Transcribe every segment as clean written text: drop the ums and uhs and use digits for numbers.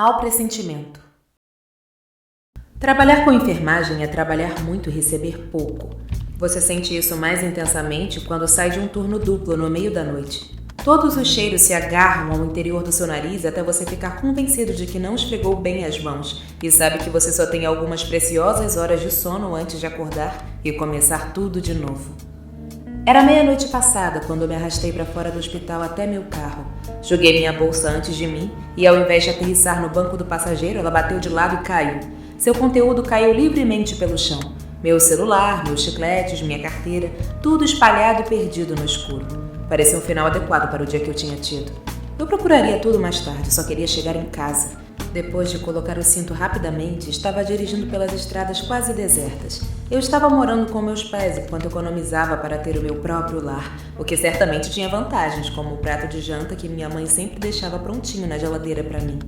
Mau pressentimento. Trabalhar com enfermagem é trabalhar muito e receber pouco. Você sente isso mais intensamente quando sai de um turno duplo no meio da noite. Todos os cheiros se agarram ao interior do seu nariz até você ficar convencido de que não esfregou bem as mãos e sabe que você só tem algumas preciosas horas de sono antes de acordar e começar tudo de novo. Era meia-noite passada quando me arrastei para fora do hospital até meu carro. Joguei minha bolsa antes de mim e, ao invés de aterrissar no banco do passageiro, ela bateu de lado e caiu. Seu conteúdo caiu livremente pelo chão. Meu celular, meus chicletes, minha carteira, tudo espalhado e perdido no escuro. Parecia um final adequado para o dia que eu tinha tido. Eu procuraria tudo mais tarde, só queria chegar em casa. Depois de colocar o cinto rapidamente, estava dirigindo pelas estradas quase desertas. Eu estava morando com meus pais enquanto economizava para ter o meu próprio lar, o que certamente tinha vantagens, como o prato de janta que minha mãe sempre deixava prontinho na geladeira para mim.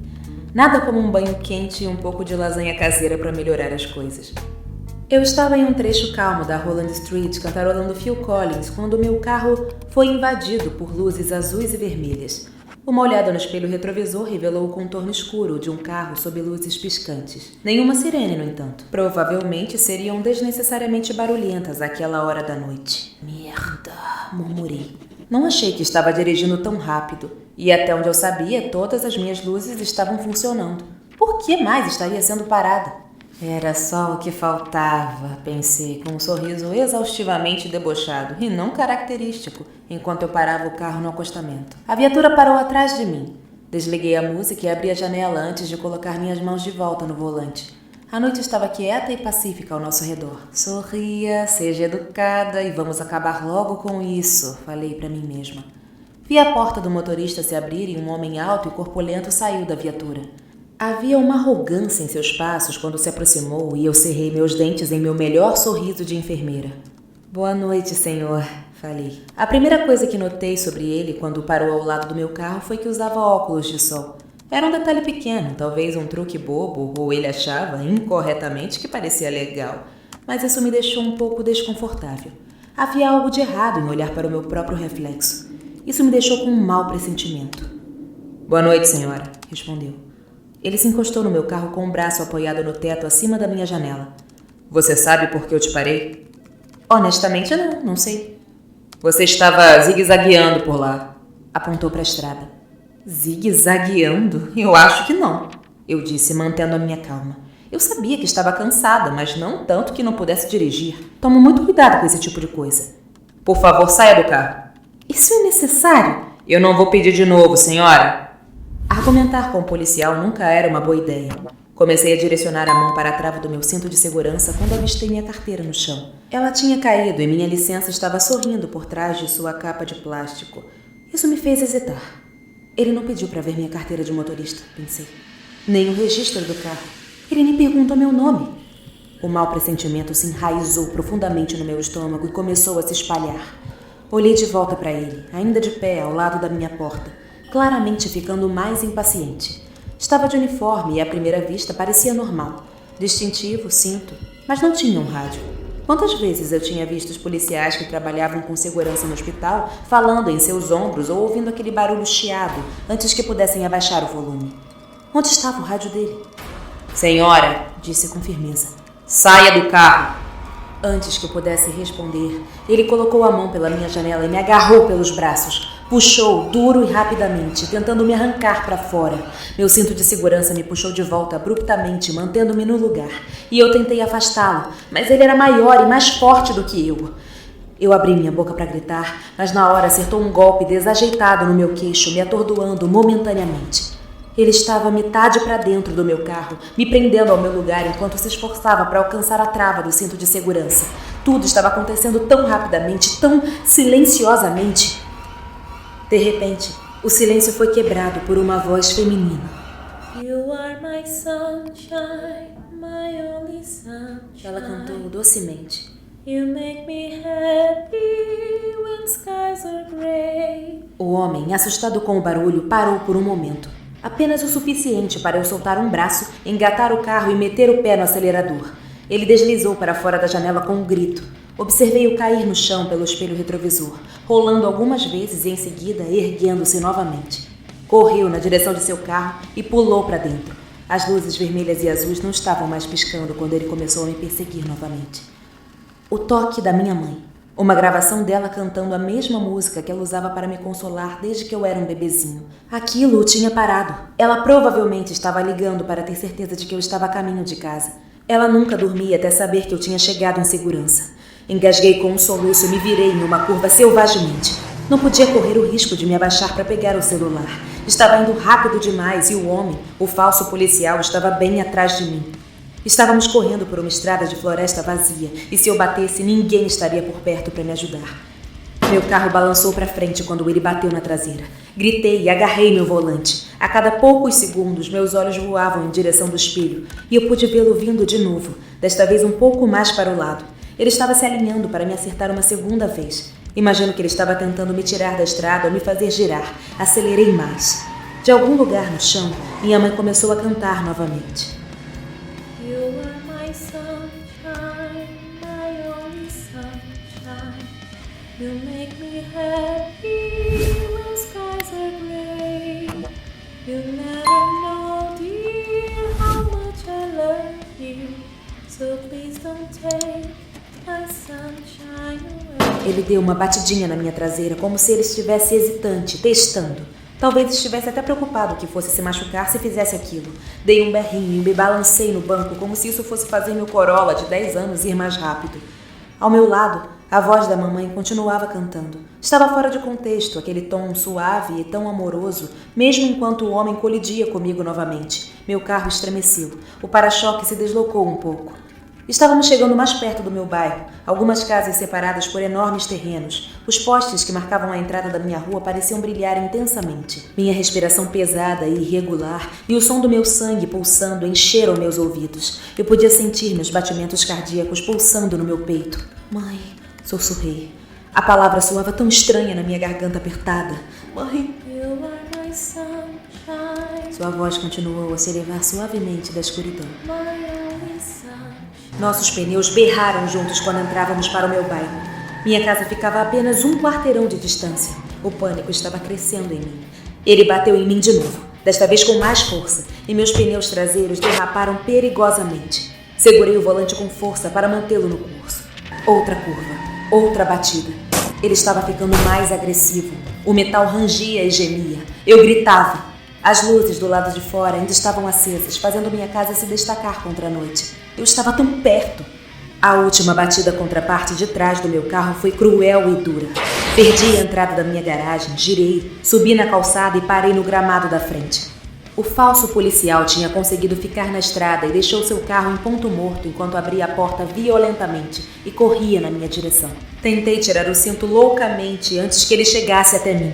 Nada como um banho quente e um pouco de lasanha caseira para melhorar as coisas. Eu estava em um trecho calmo da Holland Street cantarolando Phil Collins quando meu carro foi invadido por luzes azuis e vermelhas. Uma olhada no espelho retrovisor revelou o contorno escuro de um carro sob luzes piscantes. Nenhuma sirene, no entanto. Provavelmente seriam desnecessariamente barulhentas àquela hora da noite. Merda, murmurei. Não achei que estava dirigindo tão rápido. E até onde eu sabia, todas as minhas luzes estavam funcionando. Por que mais estaria sendo parada? Era só o que faltava, pensei, com um sorriso exaustivamente debochado e não característico, enquanto eu parava o carro no acostamento. A viatura parou atrás de mim. Desliguei a música e abri a janela antes de colocar minhas mãos de volta no volante. A noite estava quieta e pacífica ao nosso redor. Sorria, seja educada e vamos acabar logo com isso, falei para mim mesma. Vi a porta do motorista se abrir e um homem alto e corpulento saiu da viatura. Havia uma arrogância em seus passos quando se aproximou e eu cerrei meus dentes em meu melhor sorriso de enfermeira. Boa noite, senhor, falei. A primeira coisa que notei sobre ele quando parou ao lado do meu carro foi que usava óculos de sol. Era um detalhe pequeno, talvez um truque bobo, ou ele achava, incorretamente, que parecia legal. Mas isso me deixou um pouco desconfortável. Havia algo de errado em olhar para o meu próprio reflexo. Isso me deixou com um mau pressentimento. Boa noite, senhora, respondeu. Ele se encostou no meu carro com o braço apoiado no teto acima da minha janela. Você sabe por que eu te parei? Honestamente, não sei. Você estava zigue-zagueando por lá. Apontou para a estrada. Zigue-zagueando? Eu acho que não, eu disse, mantendo a minha calma. Eu sabia que estava cansada, mas não tanto que não pudesse dirigir. Tomo muito cuidado com esse tipo de coisa. Por favor, saia do carro. Isso é necessário? Eu não vou pedir de novo, senhora. Argumentar com o policial nunca era uma boa ideia. Comecei a direcionar a mão para a trava do meu cinto de segurança quando avistei minha carteira no chão. Ela tinha caído e minha licença estava sorrindo por trás de sua capa de plástico. Isso me fez hesitar. Ele não pediu para ver minha carteira de motorista, pensei. Nem o registro do carro. Ele nem perguntou meu nome. O mau pressentimento se enraizou profundamente no meu estômago e começou a se espalhar. Olhei de volta para ele, ainda de pé ao lado da minha porta, claramente ficando mais impaciente. Estava de uniforme e à primeira vista parecia normal. Distintivo, cinto, mas não tinha um rádio. Quantas vezes eu tinha visto os policiais que trabalhavam com segurança no hospital falando em seus ombros ou ouvindo aquele barulho chiado antes que pudessem abaixar o volume. Onde estava o rádio dele? Senhora, disse com firmeza, saia do carro. Antes que eu pudesse responder, ele colocou a mão pela minha janela e me agarrou pelos braços. Puxou, duro e rapidamente, tentando me arrancar para fora. Meu cinto de segurança me puxou de volta abruptamente, mantendo-me no lugar. E eu tentei afastá-lo, mas ele era maior e mais forte do que eu. Eu abri minha boca para gritar, mas na hora acertou um golpe desajeitado no meu queixo, me atordoando momentaneamente. Ele estava metade para dentro do meu carro, me prendendo ao meu lugar enquanto se esforçava para alcançar a trava do cinto de segurança. Tudo estava acontecendo tão rapidamente, tão silenciosamente. De repente, o silêncio foi quebrado por uma voz feminina. You are my sunshine, my only sunshine. Ela cantou docemente. You make me happy when skies are gray. O homem, assustado com o barulho, parou por um momento. Apenas o suficiente para eu soltar um braço, engatar o carro e meter o pé no acelerador. Ele deslizou para fora da janela com um grito. Observei-o cair no chão pelo espelho retrovisor, rolando algumas vezes e em seguida erguendo-se novamente. Correu na direção de seu carro e pulou para dentro. As luzes vermelhas e azuis não estavam mais piscando quando ele começou a me perseguir novamente. O toque da minha mãe. Uma gravação dela cantando a mesma música que ela usava para me consolar desde que eu era um bebezinho. Aquilo o tinha parado. Ela provavelmente estava ligando para ter certeza de que eu estava a caminho de casa. Ela nunca dormia até saber que eu tinha chegado em segurança. Engasguei com um soluço e me virei em uma curva selvagemente. Não podia correr o risco de me abaixar para pegar o celular. Estava indo rápido demais e o homem, o falso policial, estava bem atrás de mim. Estávamos correndo por uma estrada de floresta vazia e se eu batesse, ninguém estaria por perto para me ajudar. Meu carro balançou para frente quando ele bateu na traseira. Gritei e agarrei meu volante. A cada poucos segundos, meus olhos voavam em direção do espelho e eu pude vê-lo vindo de novo, desta vez um pouco mais para o lado. Ele estava se alinhando para me acertar uma segunda vez. Imagino que ele estava tentando me tirar da estrada ou me fazer girar. Acelerei mais. De algum lugar no chão, minha mãe começou a cantar novamente. You are my sunshine, my only sunshine. You make me happy when skies are gray. You never know, dear, how much I love you. So please don't take my sunshine away. Ele deu uma batidinha na minha traseira, como se ele estivesse hesitante, testando. Talvez estivesse até preocupado que fosse se machucar se fizesse aquilo. Dei um berrinho e me balancei no banco como se isso fosse fazer meu Corolla de 10 anos ir mais rápido. Ao meu lado, a voz da mamãe continuava cantando. Estava fora de contexto, aquele tom suave e tão amoroso, mesmo enquanto o homem colidia comigo novamente. Meu carro estremeceu. O para-choque se deslocou um pouco. Estávamos chegando mais perto do meu bairro, algumas casas separadas por enormes terrenos. Os postes que marcavam a entrada da minha rua pareciam brilhar intensamente. Minha respiração pesada e irregular e o som do meu sangue pulsando encheram meus ouvidos. Eu podia sentir meus batimentos cardíacos pulsando no meu peito. Mãe, sussurrei. A palavra soava tão estranha na minha garganta apertada. Mãe. You are my sunshine. Sua voz continuou a se elevar suavemente da escuridão. My only sunshine. Nossos pneus berraram juntos quando entrávamos para o meu bairro. Minha casa ficava a apenas um quarteirão de distância. O pânico estava crescendo em mim. Ele bateu em mim de novo, desta vez com mais força, e meus pneus traseiros derraparam perigosamente. Segurei o volante com força para mantê-lo no curso. Outra curva, outra batida. Ele estava ficando mais agressivo. O metal rangia e gemia. Eu gritava. As luzes do lado de fora ainda estavam acesas, fazendo minha casa se destacar contra a noite. Eu estava tão perto. A última batida contra a parte de trás do meu carro foi cruel e dura. Perdi a entrada da minha garagem, girei, subi na calçada e parei no gramado da frente. O falso policial tinha conseguido ficar na estrada e deixou seu carro em ponto morto enquanto abria a porta violentamente e corria na minha direção. Tentei tirar o cinto loucamente antes que ele chegasse até mim.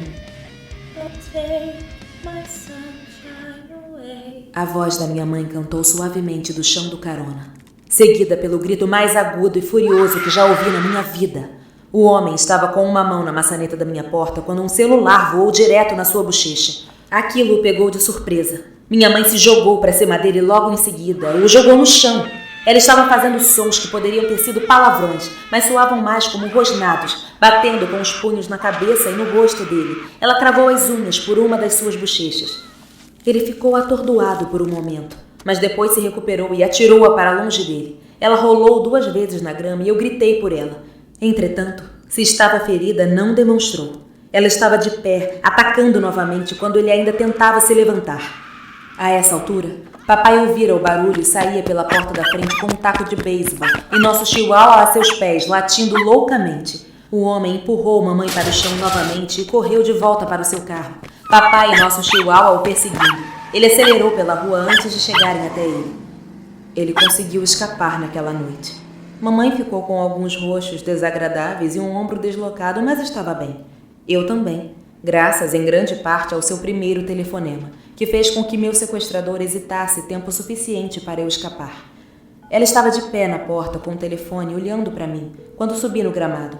Don't take my sunshine away. A voz da minha mãe cantou suavemente do chão do carona, seguida pelo grito mais agudo e furioso que já ouvi na minha vida. O homem estava com uma mão na maçaneta da minha porta quando um celular voou direto na sua bochecha. Aquilo o pegou de surpresa. Minha mãe se jogou para cima dele logo em seguida, o jogou no chão. Ela estava fazendo sons que poderiam ter sido palavrões, mas soavam mais como rosnados, batendo com os punhos na cabeça e no rosto dele. Ela travou as unhas por uma das suas bochechas. Ele ficou atordoado por um momento, mas depois se recuperou e atirou-a para longe dele. Ela rolou 2 vezes na grama e eu gritei por ela. Entretanto, se estava ferida, não demonstrou. Ela estava de pé, atacando novamente quando ele ainda tentava se levantar. A essa altura, papai ouvira o barulho e saía pela porta da frente com um taco de beisebol e nosso chihuahua a seus pés, latindo loucamente. O homem empurrou mamãe para o chão novamente e correu de volta para o seu carro. Papai e nosso chihuahua o perseguindo. Ele acelerou pela rua antes de chegarem até ele. Ele conseguiu escapar naquela noite. Mamãe ficou com alguns roxos desagradáveis e um ombro deslocado, mas estava bem. Eu também, graças em grande parte ao seu primeiro telefonema, que fez com que meu sequestrador hesitasse tempo suficiente para eu escapar. Ela estava de pé na porta com o telefone olhando para mim, quando subi no gramado.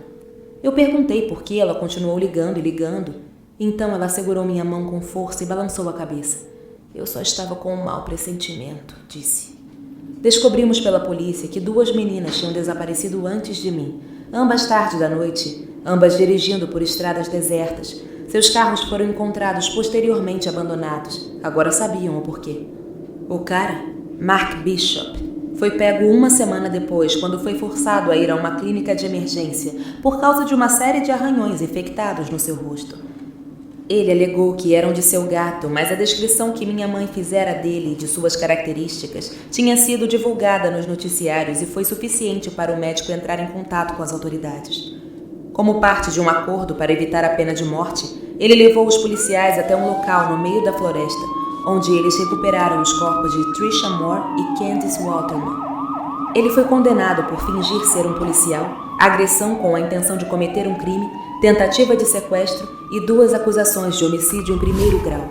Eu perguntei por que ela continuou ligando e ligando. Então ela segurou minha mão com força e balançou a cabeça. Eu só estava com um mau pressentimento, disse. Descobrimos pela polícia que 2 meninas tinham desaparecido antes de mim, ambas tarde da noite, ambas dirigindo por estradas desertas. Seus carros foram encontrados posteriormente abandonados. Agora sabiam o porquê. O cara, Mark Bishop, foi pego uma semana depois, quando foi forçado a ir a uma clínica de emergência por causa de uma série de arranhões infectados no seu rosto. Ele alegou que eram de seu gato, mas a descrição que minha mãe fizera dele e de suas características tinha sido divulgada nos noticiários e foi suficiente para o médico entrar em contato com as autoridades. Como parte de um acordo para evitar a pena de morte, ele levou os policiais até um local no meio da floresta, onde eles recuperaram os corpos de Trisha Moore e Candice Waterman. Ele foi condenado por fingir ser um policial, agressão com a intenção de cometer um crime, tentativa de sequestro e 2 acusações de homicídio em 1º grau.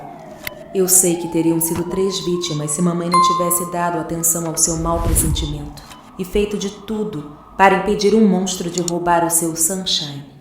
Eu sei que teriam sido 3 vítimas se mamãe não tivesse dado atenção ao seu mau pressentimento e feito de tudo para impedir um monstro de roubar o seu Sunshine.